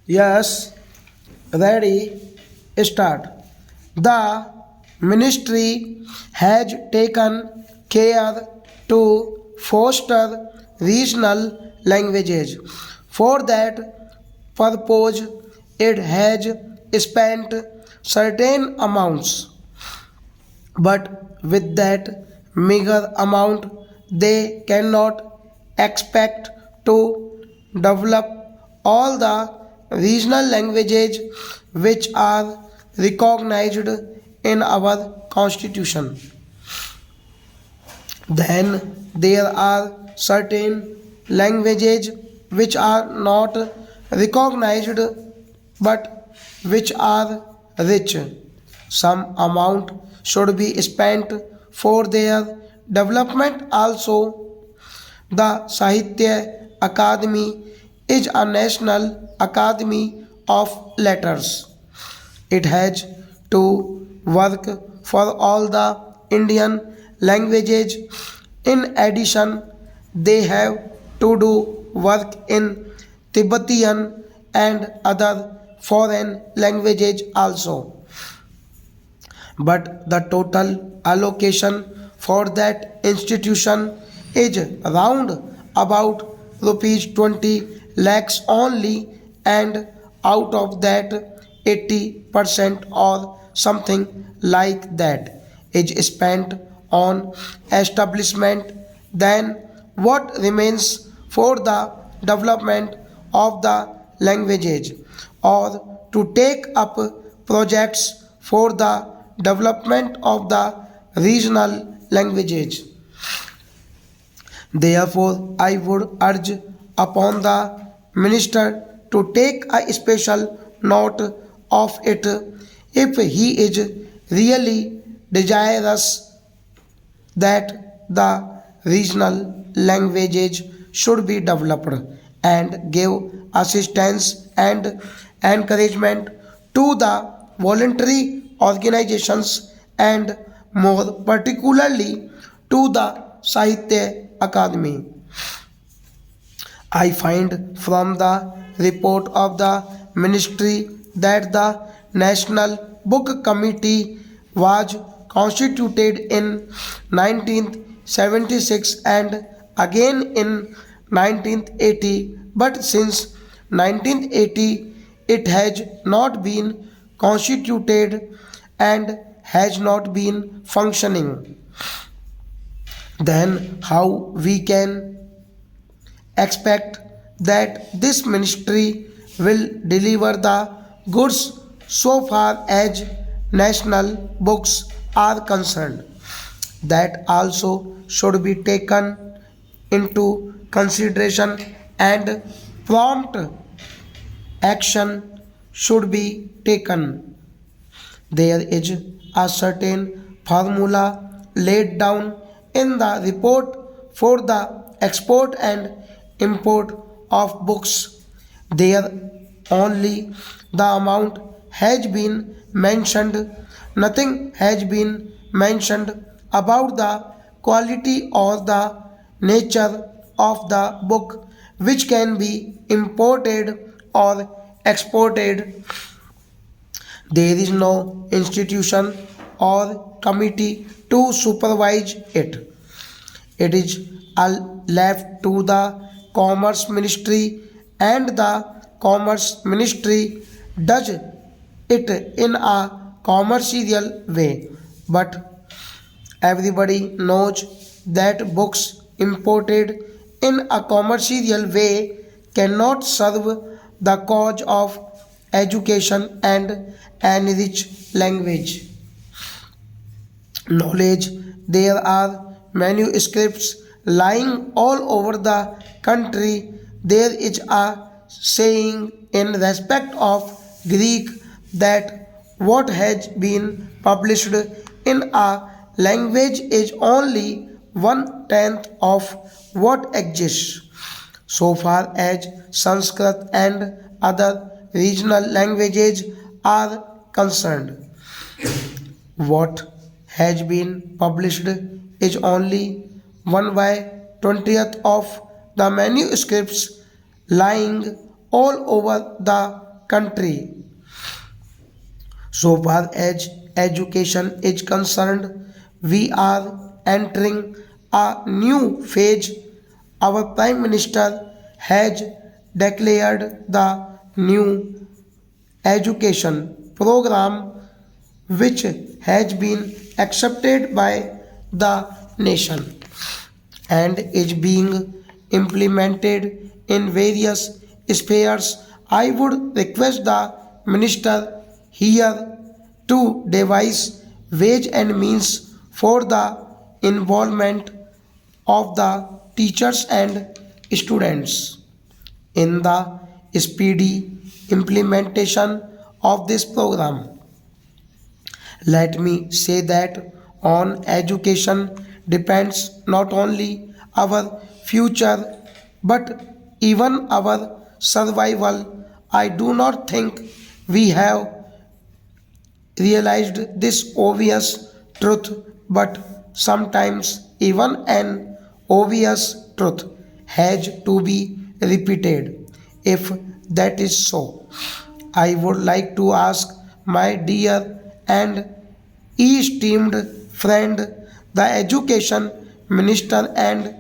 Yes, ready, start. The ministry has taken care to foster regional languages. For that purpose, it has spent certain amounts, but with that meager amount, they cannot expect to develop all the regional languages which are recognized in our constitution. Then there are certain languages which are not recognized but which are rich. Some amount should be spent for their development also. The Sahitya Academy is a national academy of letters. It has to work for all the Indian languages. In addition, they have to do work in Tibetan and other foreign languages also. But the total allocation for that institution is round about rupees 20 lakhs only, and out of that 80% or something like that is spent on establishment. Then what remains for the development of the languages or to take up projects for the development of the regional languages. Therefore, I would urge upon the minister to take a special note of it if he is really desirous that the regional languages should be developed, and give assistance and encouragement to the voluntary organizations, and more particularly to the Sahitya Academy. I find from the report of the ministry that the National Book Committee was constituted in 1976 and again in 1980, but since 1980 it has not been constituted and has not been functioning. Then how we can expect that this ministry will deliver the goods so far as national books are concerned? That also should be taken into consideration, and prompt action should be taken. There is a certain formula laid down in the report for the export and import of books. There only the amount has been mentioned, nothing has been mentioned about the quality or the nature of the book which can be imported or exported. There is no institution or committee to supervise it. It is all left to the Commerce Ministry, and the Commerce Ministry does it in a commercial way. But everybody knows that books imported in a commercial way cannot serve the cause of education and enrich language knowledge. There are manuscripts lying all over the country. There is a saying in respect of Greek that what has been published in a language is only one tenth of what exists. So far as Sanskrit and other regional languages are concerned, what has been published is only 1 by 20th of the manuscripts lying all over the country. So far as education is concerned, we are entering a new phase. Our Prime Minister has declared the new education program which has been accepted by the nation and is being implemented in various spheres. I would request the minister here to devise ways and means for the involvement of the teachers and students in the speedy implementation of this program. Let me say that on education depends not only our future but even our survival. I do not think we have realized this obvious truth, but sometimes even an obvious truth has to be repeated. If that is so, I would like to ask my dear and esteemed friend, the education minister, and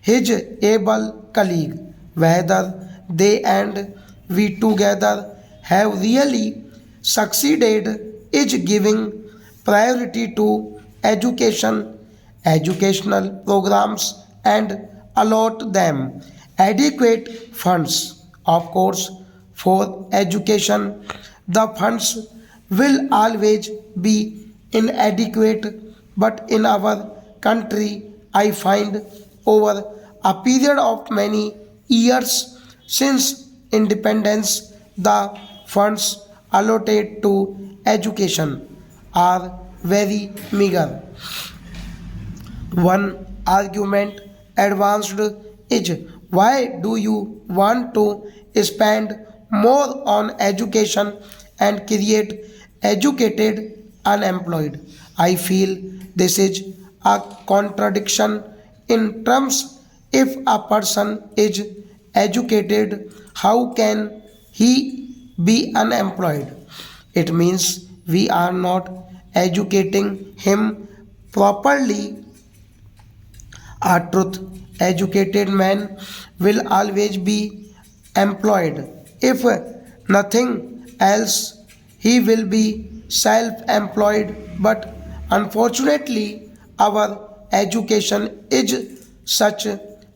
his able colleague, whether they and we together have really succeeded is giving priority to education, educational programs, and allot them adequate funds. Of course, for education, the funds will always be inadequate, but in our country, I find over a period of many years since independence, the funds allotted to education are very meager. One argument advanced is, why do you want to spend more on education and create educated unemployed? I feel this is a contradiction in terms. If a person is educated, how can he be unemployed? It means we are not educating him properly. A truth educated man will always be employed. If nothing else, he will be self employed. But unfortunately, our education is such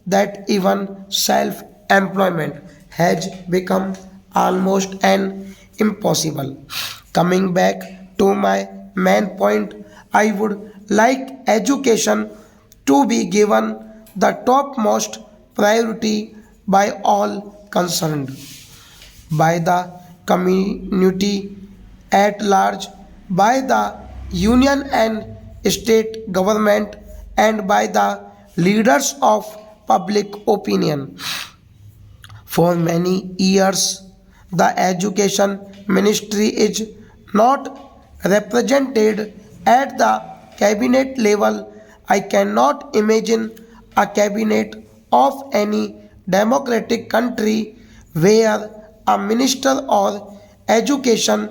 that even self employment has become almost an impossible. Coming back to my main point, I would like education to be given the topmost priority by all concerned, by the community at large, by the union and state government, and by the leaders of public opinion. For many years, the education ministry is not represented at the cabinet level. I cannot imagine a cabinet of any democratic country where a minister or education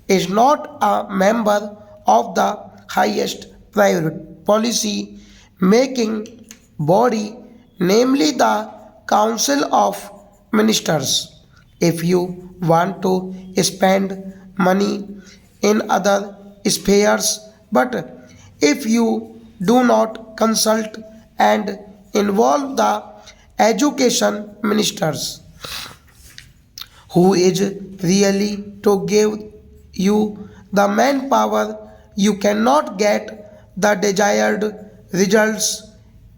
is not a member of the highest priority policy making body, namely the Council of Ministers. If you want to spend money in other spheres, but if you do not consult and involve the education ministers, who is really to give you the manpower, you cannot get the desired results.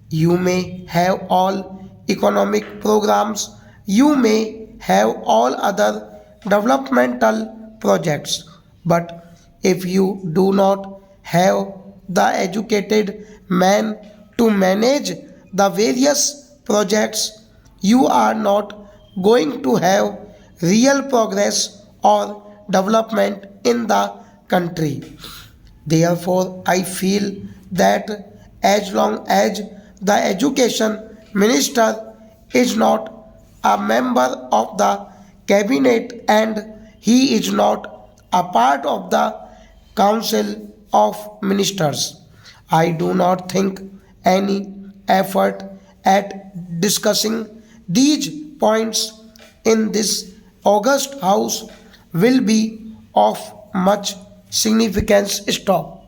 You may have all economic programs, you may have all other developmental projects, but if you do not have the educated man to manage the various projects, you are not going to have real progress or development in the country. Therefore, I feel that as long as the education minister is not a member of the cabinet and he is not a part of the Council of Ministers. I do not think any effort at discussing these points in this August House will be of much significance. Stop.